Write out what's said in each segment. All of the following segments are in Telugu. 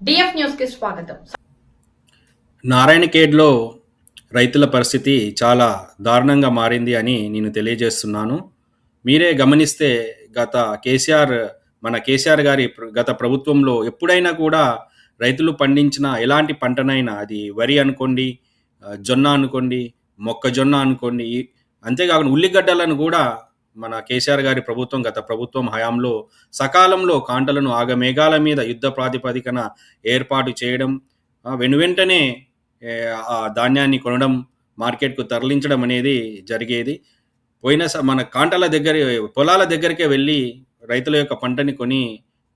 డిఎఫ్ న్యూస్ కి స్వాగతం. నారాయణఖేడ్లో రైతుల పరిస్థితి చాలా దారుణంగా మారింది అని నేను తెలియజేస్తున్నాను. మీరే గమనిస్తే మన కేసీఆర్ గారి గత ప్రభుత్వంలో ఎప్పుడైనా కూడా రైతులు పండించిన ఎలాంటి పంటనైనా, అది వరి అనుకోండి, జొన్న అనుకోండి, మొక్కజొన్న అనుకోండి, అంతేకాకుండా ఉల్లిగడ్డలను కూడా మన కేసీఆర్ గారి గత ప్రభుత్వం హయాంలో సకాలంలో కాంటలను ఆగమేఘాల మీద యుద్ధ ప్రాతిపదికన ఏర్పాటు చేయడం, వెనువెంటనే ఆ ధాన్యాన్ని కొనడం, మార్కెట్కు తరలించడం అనేది జరిగేది. మన పొలాల దగ్గరికే వెళ్ళి రైతుల యొక్క పంటని కొని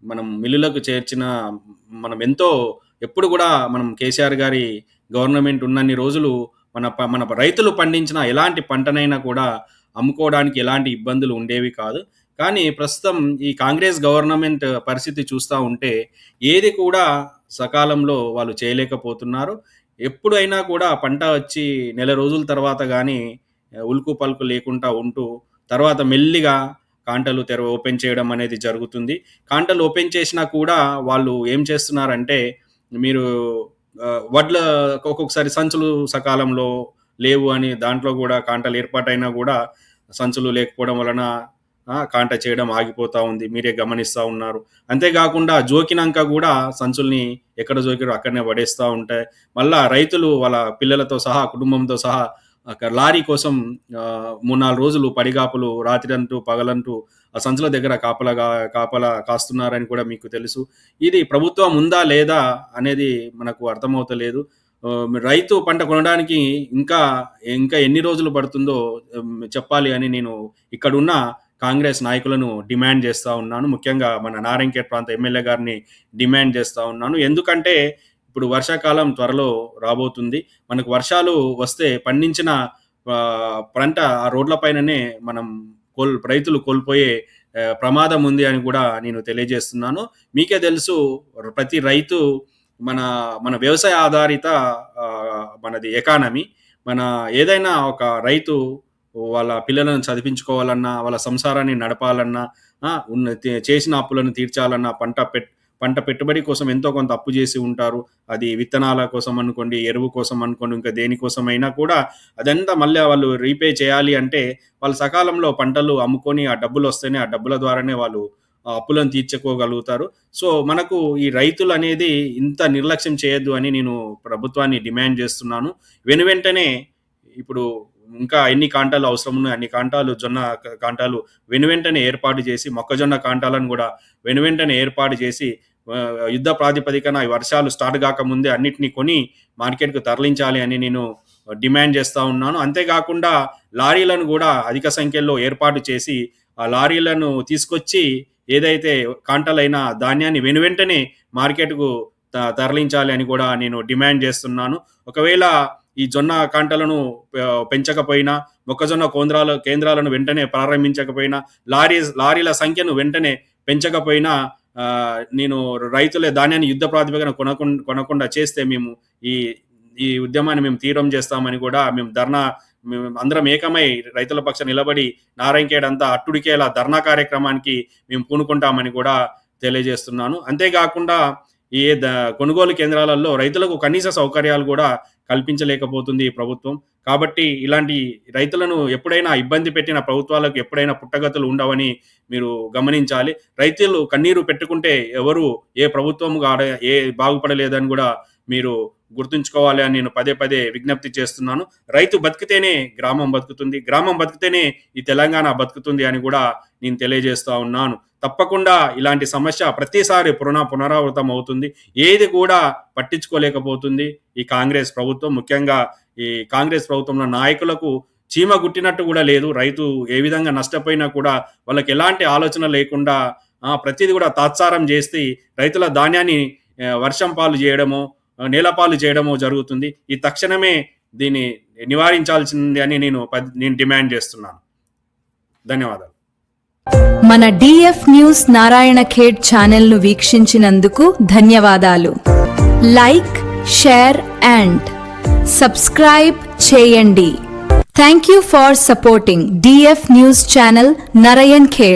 మనం మిల్లులకు చేర్చిన ఎప్పుడు కూడా మనం కేసీఆర్ గారి గవర్నమెంట్ ఉన్నన్ని రోజులు మన రైతులు పండించిన ఎలాంటి పంటనైనా కూడా అమ్ముకోవడానికి ఎలాంటి ఇబ్బందులు ఉండేవి కాదు. కానీ ప్రస్తుతం ఈ కాంగ్రెస్ గవర్నమెంట్ పరిస్థితి చూస్తూ ఉంటే ఏది కూడా సకాలంలో వాళ్ళు చేయలేకపోతున్నారు. ఎప్పుడైనా కూడా పంట వచ్చి నెల రోజుల తర్వాత కానీ ఉలుకు పలుకు లేకుండా ఉంటూ తర్వాత మెల్లిగా కాంటలు ఓపెన్ చేయడం అనేది జరుగుతుంది. కాంటలు ఓపెన్ చేసినా కూడా వాళ్ళు ఏం చేస్తున్నారంటే, మీరు వడ్ల ఒక్కొక్కసారి సంచులు సకాలంలో లేవు అని దాంట్లో కూడా కాంటలు ఏర్పాటైనా కూడా సంచులు లేకపోవడం వలన కాంట చేయడం ఆగిపోతూ ఉంది. మీరే గమనిస్తూ ఉన్నారు. అంతేకాకుండా జోకినాక కూడా సంచుల్ని ఎక్కడ జోకిరో అక్కడనే పడేస్తూ ఉంటాయి. మళ్ళా రైతులు వాళ్ళ పిల్లలతో సహా, కుటుంబంతో సహా లారీ కోసం 3-4 రోజులు పడిగాపులు, రాత్రి పగలంటూ ఆ సంచుల దగ్గర కాపలా కాస్తున్నారని కూడా మీకు తెలుసు. ఇది ప్రభుత్వం ఉందా లేదా అనేది మనకు అర్థమవుతలేదు. రైతు పంట కొనడానికి ఇంకా ఎన్ని రోజులు పడుతుందో చెప్పాలి అని నేను ఇక్కడున్న కాంగ్రెస్ నాయకులను డిమాండ్ చేస్తూ ఉన్నాను. ముఖ్యంగా మన నారాయణఖేడ్ ప్రాంత ఎమ్మెల్యే గారిని డిమాండ్ చేస్తూ ఉన్నాను. ఎందుకంటే ఇప్పుడు వర్షాకాలం త్వరలో రాబోతుంది. మనకు వర్షాలు వస్తే పండించిన పంట ఆ రోడ్లపైననే రైతులు కోల్పోయే ప్రమాదం ఉంది అని కూడా నేను తెలియజేస్తున్నాను. మీకే తెలుసు, ప్రతి రైతు మన వ్యవసాయ ఆధారిత మనది ఎకానమీ. ఏదైనా ఒక రైతు వాళ్ళ పిల్లలను చదివించుకోవాలన్నా, వాళ్ళ సంసారాన్ని నడపాలన్నా, చేసిన అప్పులను తీర్చాలన్నా, పంట పెట్టుబడి కోసం ఎంతో కొంత అప్పు చేసి ఉంటారు. అది విత్తనాల కోసం అనుకోండి, ఎరువు కోసం అనుకోండి, ఇంకా దేనికోసమైనా కూడా అదంతా మళ్ళీ వాళ్ళు రీపే చేయాలి అంటే వాళ్ళు సకాలంలో పంటలు అమ్ముకొని ఆ డబ్బులు వస్తేనే ఆ డబ్బుల ద్వారానే వాళ్ళు అప్పులను తీర్చుకోగలుగుతారు. సో మనకు ఈ రైతులు అనేది ఇంత నిర్లక్ష్యం చేయొద్దు అని నేను ప్రభుత్వాన్ని డిమాండ్ చేస్తున్నాను. వెనువెంటనే ఇప్పుడు ఇంకా ఎన్ని కాంటాలు అవసరం ఉన్నాయో అన్ని కాంటాలు, జొన్న కాంటాలు వెనువెంటనే ఏర్పాటు చేసి, మొక్కజొన్న కాంటాలను కూడా వెనువెంటనే ఏర్పాటు చేసి యుద్ధ ప్రాతిపదికన వర్షాలు స్టార్ట్ కాకముందే అన్నిటినీ కొని మార్కెట్కు తరలించాలి అని నేను డిమాండ్ చేస్తూ ఉన్నాను. అంతేకాకుండా లారీలను కూడా అధిక సంఖ్యలో ఏర్పాటు చేసి ఆ లారీలను తీసుకొచ్చి ఏదైతే కాంటలైన ధాన్యాన్ని వెనువెంటనే మార్కెట్కు తరలించాలి అని కూడా నేను డిమాండ్ చేస్తున్నాను. ఒకవేళ ఈ జొన్న కాంటలను పెంచకపోయినా, మొక్కజొన్న కేంద్రాలను వెంటనే ప్రారంభించకపోయినా, లారీల సంఖ్యను వెంటనే పెంచకపోయినా, నేను రైతులే ధాన్యాన్ని యుద్ధ ప్రాతిపదికన కొనకుండా చేస్తే మేము ఈ ఉద్యమాన్ని మేము తీవ్రం చేస్తామని కూడా మేము అందరం ఏకమై రైతుల పక్షాన నిలబడి నారాయణఖేడ్ అంతా అట్టుడికేలా ధర్నా కార్యక్రమానికి మేము పూనుకుంటామని కూడా తెలియజేస్తున్నాను. అంతేకాకుండా ఈ కొనుగోలు కేంద్రాలలో రైతులకు కనీస సౌకర్యాలు కూడా కల్పించలేకపోతుంది ఈ ప్రభుత్వం. కాబట్టి ఇలాంటి రైతులను ఎప్పుడైనా ఇబ్బంది పెట్టిన ప్రభుత్వాలకు ఎప్పుడైనా పుట్టగతులు ఉండవని మీరు గమనించాలి. రైతులు కన్నీరు పెట్టుకుంటే ఏ ప్రభుత్వం బాగుపడలేదని కూడా మీరు గుర్తుంచుకోవాలి అని నేను పదే విజ్ఞప్తి చేస్తున్నాను. రైతు బతికితేనే గ్రామం బతుకుతుంది, గ్రామం బతికితేనే ఈ తెలంగాణ బతుకుతుంది అని కూడా నేను తెలియజేస్తూ ఉన్నాను. తప్పకుండా ఇలాంటి సమస్య ప్రతిసారి పునరావృతం అవుతుంది. ఏది కూడా పట్టించుకోలేకపోతుంది ఈ కాంగ్రెస్ ప్రభుత్వం. ముఖ్యంగా ఈ కాంగ్రెస్ ప్రభుత్వంలో నాయకులకు చీమ గుట్టినట్టు కూడా లేదు. రైతు ఏ విధంగా నష్టపోయినా కూడా వాళ్ళకి ఎలాంటి ఆలోచన లేకుండా ప్రతిదీ కూడా తాత్సారం చేసి రైతుల ధాన్యాన్ని వర్షం పాలు చేయడమో, నేలపాలు చేయడమో జరుగుతుంది. ఈ తక్షణమే దీన్ని నివారించాల్సింది అని నేను డిమాండ్ చేస్తున్నాను. ధన్యవాదాలు. మన డిఎఫ్ న్యూస్ నారాయణఖేడ్ ఛానల్ను వీక్షించినందుకు ధన్యవాదాలు. లైక్, షేర్ అండ్ సబ్స్క్రైబ్ చేయండి. Thank you for supporting DF News channel Narayan Khed.